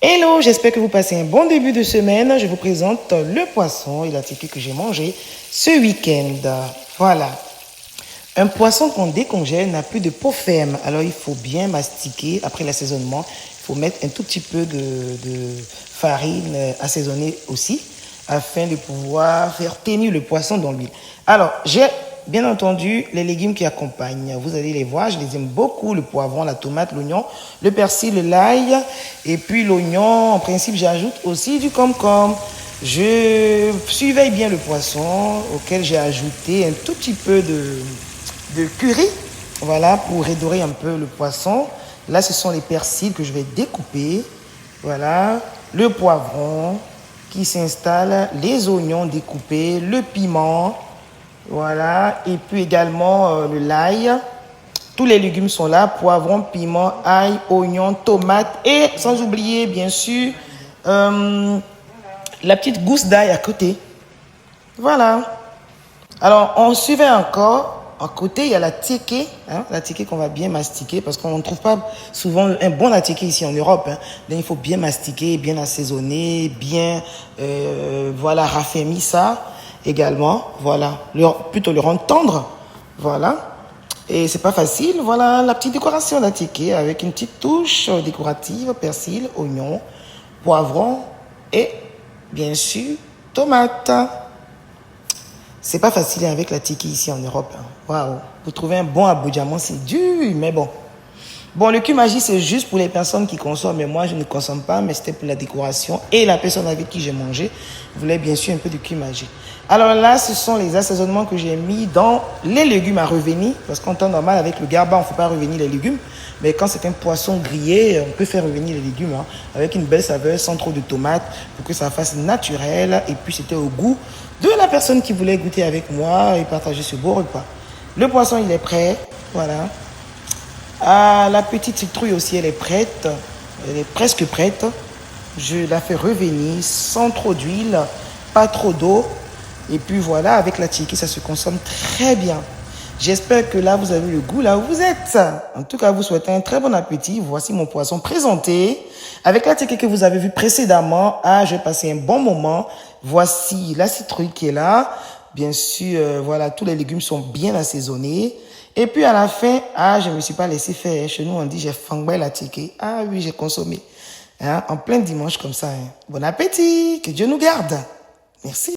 Hello, j'espère que vous passez un bon début de semaine. Je vous présente le poisson et la tiquée que j'ai mangé ce week-end. Voilà. Un poisson qu'on décongèle n'a plus de peau ferme. Alors, il faut bien mastiquer. Après l'assaisonnement, il faut mettre un tout petit peu de farine assaisonnée aussi afin de pouvoir faire tenir le poisson dans l'huile. Alors, j'ai bien entendu les légumes qui accompagnent. Vous allez les voir, je les aime beaucoup. Le poivron, la tomate, l'oignon, le persil, l'ail. Et puis l'oignon, en principe, j'ajoute aussi du concombre. Je surveille bien le poisson auquel j'ai ajouté un tout petit peu de curry, voilà, pour redorer un peu le poisson. Là, ce sont les persils que je vais découper. Voilà, le poivron qui s'installe, les oignons découpés, le piment, voilà, et puis également le l'ail. Tous les légumes sont là, poivron, piment, ail, oignon, tomate et sans oublier bien sûr la petite gousse d'ail à côté. Voilà. Alors, on suivait encore. À côté, il y a la tiquée, la tiquée qu'on va bien mastiquer parce qu'on ne trouve pas souvent un bon tiquée ici en Europe. Donc, il faut bien mastiquer, bien assaisonner, bien, voilà, raffermir ça également. Voilà, plutôt le rendre tendre. Voilà. Et c'est pas facile. Voilà la petite décoration d'un tiquée avec une petite touche décorative, persil, oignon, poivron et bien sûr tomate. C'est pas facile avec la tiki ici en Europe. Waouh. Pour trouver un bon aboudiamant, c'est dur, mais bon. Bon, le kumagi, c'est juste pour les personnes qui consomment, mais moi, je ne consomme pas, mais c'était pour la décoration. Et la personne avec qui j'ai mangé voulait bien sûr un peu de kumagi. Alors là, ce sont les assaisonnements que j'ai mis dans les légumes à revenir. Parce qu'en temps normal, avec le garba, on ne fait pas revenir les légumes. Mais quand c'est un poisson grillé, on peut faire revenir les légumes avec une belle saveur, sans trop de tomates, pour que ça fasse naturel. Et puis, c'était au goût de la personne qui voulait goûter avec moi et partager ce beau repas. Le poisson, il est prêt. Voilà. Ah, la petite citrouille aussi, elle est prête. Elle est presque prête. Je la fais revenir sans trop d'huile, pas trop d'eau. Et puis voilà, avec la tiki, ça se consomme très bien. J'espère que là, vous avez le goût là où vous êtes. En tout cas, vous souhaitez un très bon appétit. Voici mon poisson présenté. Avec la tiki que vous avez vu précédemment, je vais passer un bon moment. Voici la citrouille qui est là. Bien sûr, voilà, tous les légumes sont bien assaisonnés. Et puis à la fin, je ne me suis pas laissé faire. Chez nous, on dit j'ai fangé la tiki. Ah oui, j'ai consommé. En plein dimanche comme ça. Bon appétit, que Dieu nous garde. Merci.